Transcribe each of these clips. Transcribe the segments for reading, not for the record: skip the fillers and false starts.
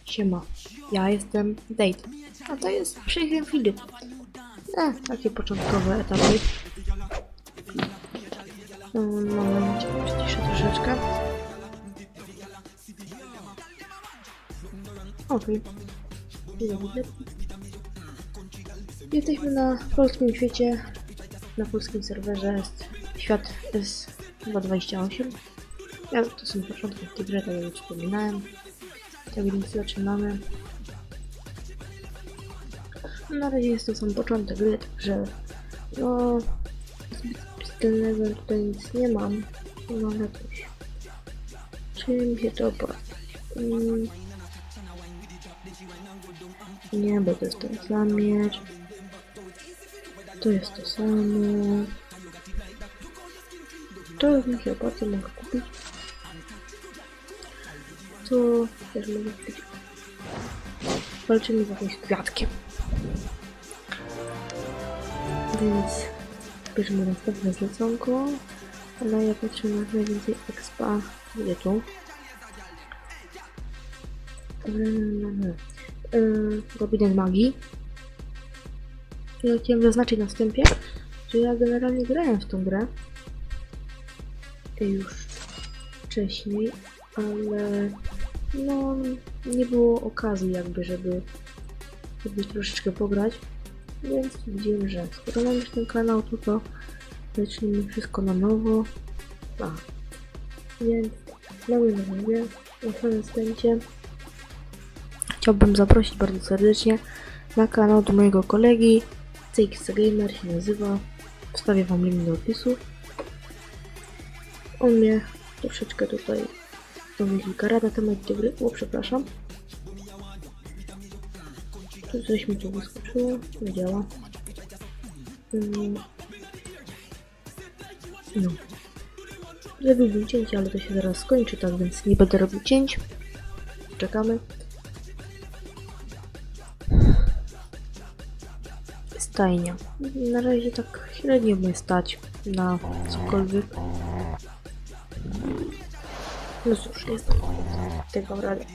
Siema, ja jestem Date, a to jest Przejście Filip. Takie początkowe etapy. Moment, przyciszę troszeczkę. Okej. Jesteśmy na polskim świecie, na polskim serwerze. Świat jest chyba 28. To są początki w tej grze, tak jak już wspominałem. Tak więc zaczynamy. Na razie jest to sam początek gry, także no zbyt specjalnego tutaj nic nie mam. No ale coś. Czym się to opłaca? Nie, bo to jest ten sam miecz. To jest to samo. To już mi się opłaca, mogę kupić. To też mogę kupić. Walczymy z jakimś kwiatkiem. Więc bierzemy następne zleconko. Ale ja patrzę na najwięcej expa. Gdzie tu? Gabinet magii. Ja chciałem zaznaczyć na wstępie, że ja generalnie grałem w tą grę już wcześniej, ale no nie było okazji jakby, żeby troszeczkę pograć, więc stwierdziłem, że skoro mam już ten kanał, to zacznijmy wszystko na nowo. Więc mamy na mówię, na samym wstępie chciałbym zaprosić bardzo serdecznie na kanał do mojego kolegi. CX Gamer się nazywa. Wstawię wam link do opisu. On mnie troszeczkę tutaj dał kilka rad na temat tej gry. Przepraszam. Tu coś mi tu wyskoczyło. Nie działa. No. Zrobiłbym cięcie, ale to się zaraz skończy, tak więc nie będę robił cięć. Czekamy. Stajnia. Na razie tak średnio mnie stać na cokolwiek. No cóż, jest tego radę.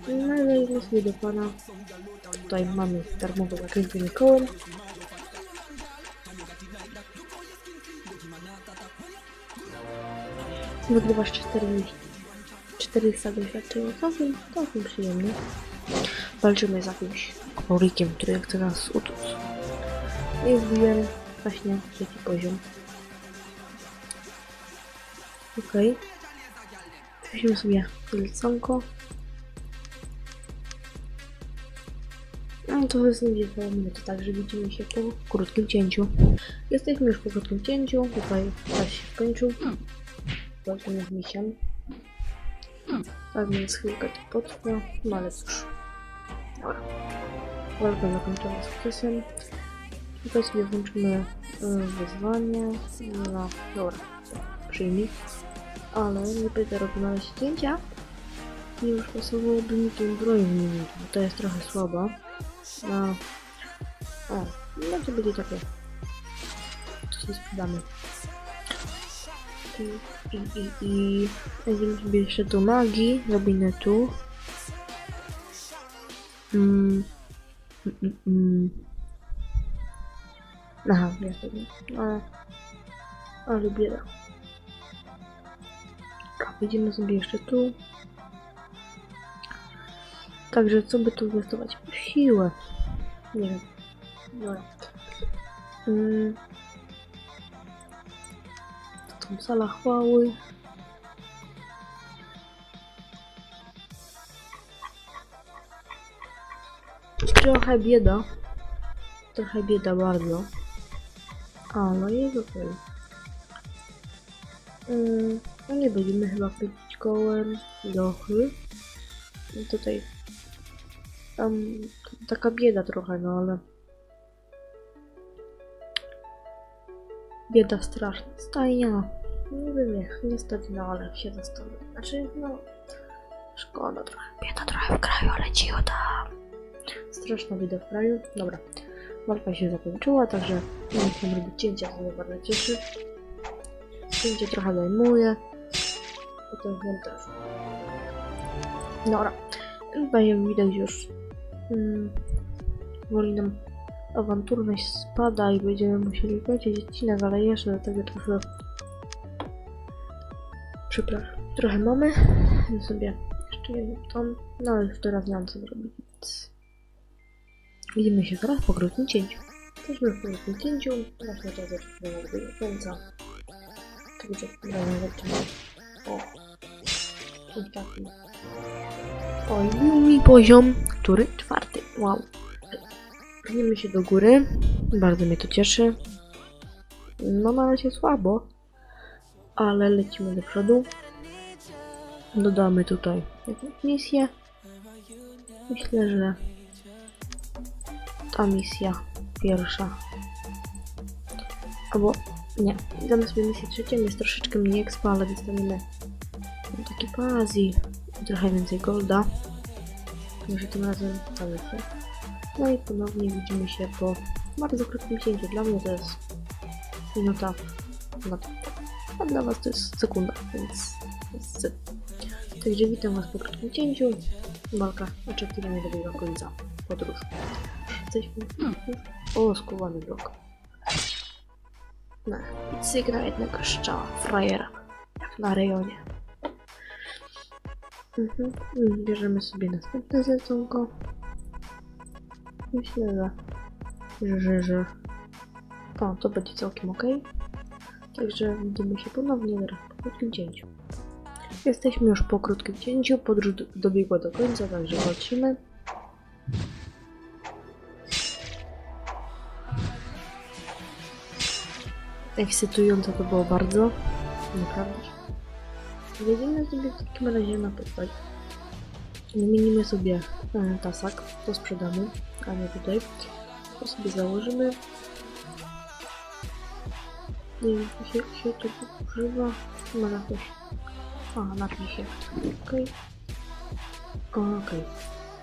No ale idziemy sobie do pana. Tutaj mamy darmowe zakręcenie kołem. Wygrywasz 400 doświadczenia. Całkiem przyjemnie. Walczymy z jakimś królikiem, który chce nas utuc. I zbiłem właśnie trzeci poziom. Okej. Weźmy sobie leconko. No to jest około minuty, także widzimy się po krótkim cięciu. Jesteśmy już po krótkim cięciu. Tutaj czas się skończył. Walczymy z misiem. Tak więc chwilkę to potrwa. No ale cóż. Dobra. Walka zakończona sukcesem. Tutaj sobie włączymy wyzwanie. No, dobra, przyjmij. Ale nie będę robił na razie zdjęcia. I już pasowałoby mi tą broń wymienić, bo to jest trochę słaba. No, no to będzie takie. To sobie sprzedamy. I weźmiemy sobie jeszcze do magii, gabinetu. Aha, ja sobie. Ale bieda. Idziemy sobie jeszcze tu. Także co by tu inwestować? Siłę. Nie wiem. Dobra. To sala chwały. Trochę bieda. Trochę bieda bardzo. No jest okej. No nie będziemy chyba pytać kołem dochy. Tutaj taka bieda trochę, no ale bieda straszna. Stajnia. Nie wiem jak, niestety, no ale się zastanę. Znaczy, no szkoda trochę. Bieda trochę w kraju, ale cicho tam. Straszna bieda w kraju. Dobra. Walka się zakończyła, także nie chcę robić cięcia, mnie bardzo cieszy. Zdjęcie trochę zajmuje. Potem montaż. Dobra. Tutaj jak widać już woli nam awanturność spada i będziemy musieli kończyć odcinek, ale jeszcze do tego trochę przepraszam, trochę mamy, więc sobie jeszcze jedną tą, no ale już teraz nie mam co zrobić, więc widzimy się zaraz po krótkim cięciu. Jesteśmy w krótkim cięciu, teraz na czas zaczynamy do końca. Także razem zaczynamy. O! I taki. Oj, mój poziom, który? 4. Wow. Pchniemy się do góry. Bardzo mnie to cieszy. No na razie słabo. Ale lecimy do przodu. Dodamy tutaj jakąś misję. Myślę, że ta misja pierwsza. Albo nie, damy sobie misję trzecią, jest troszeczkę mniej expa, ale dostaniemy taki pazil i trochę więcej golda. Także tym razem cały się. No i ponownie widzimy się po bardzo krótkim cięciu. Dla mnie to jest minuta, a dla was to jest sekunda, więc jest syp. Także witam was po krótkim cięciu. Walka oczekiwanie dobiega końca. Podróż. Jesteśmy o, skubany blok. No, i cyk na jednego strzała, frajera. Jak na rejonie. Bierzemy sobie następne zleconko. Myślę, że o, to będzie całkiem ok. Także widzimy się ponownie zaraz po krótkim cięciu. Jesteśmy już po krótkim cięciu, podróż dobiegła do końca, także walczymy. Ekscytujące to było bardzo, naprawdę. Wjedziemy sobie w takim razie na postać. Wymienimy sobie tasak, to sprzedamy, a nie tutaj. To sobie założymy. Nie wiem, jak się to używa. Ma na coś. A, napisie. Okej. Okej.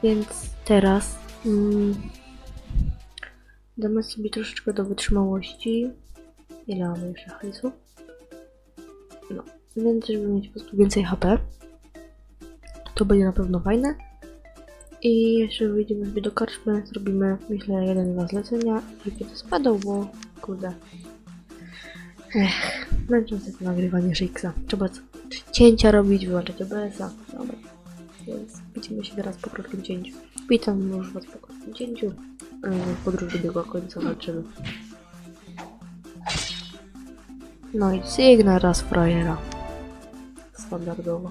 Więc teraz damy sobie troszeczkę do wytrzymałości. Ile mamy jeszcze hajsu? No, więc żeby mieć po prostu więcej HP. To będzie na pewno fajne. I jeszcze wyjdziemy sobie do karczmy, zrobimy myślę 1-2 zlecenia i kiedy spadał, bo kurde. Męczące to nagrywanie Shakesa. Trzeba cięcia robić, wyłączać OBS-a. Dobra. Więc widzimy się teraz po krótkim cięciu. Witam już was po krótkim cięciu. Podróż dobiegła końca, walczymy. No i sygnał raz frajera. Standardowo.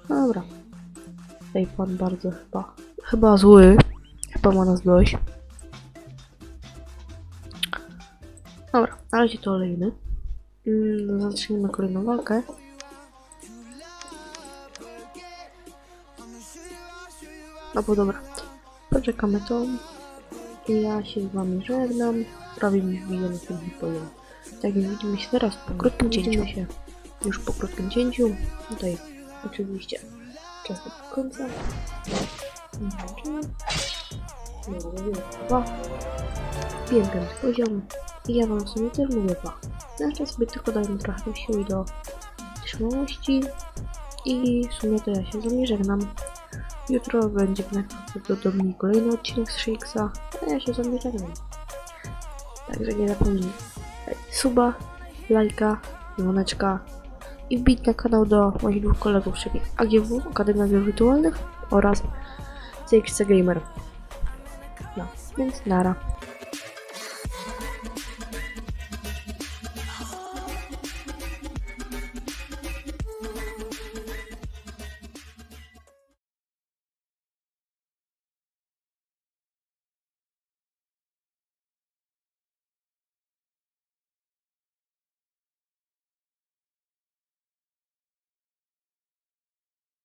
Dobra. Tutaj pan bardzo chyba zły. Chyba ma nas dość. Dobra, na razie to olejmy. Zacznijmy kolejną walkę. No bo dobra. Poczekamy to. Ja się z wami żegnam. Prawie mi wbije na tym poziom. Tak więc widzimy się teraz po krótkim cięciu. Już po krótkim cięciu. Tutaj oczywiście czas do końca. Piękny poziom. I ja wam w sumie też mówię na czas sobie tylko dajmy trochę siły do trzymałości. I w sumie to ja się z wami żegnam. Jutro będzie najprawdopodobniej kolejny odcinek z Shakesa. A ja się z wami żegnam. Także nie zapomnij suba, lajka, dzwoneczka i wbić na kanał do moich dwóch kolegów, czyli AGW, Akademia Gier Wirtualnych oraz CXC Gamer. No, więc nara.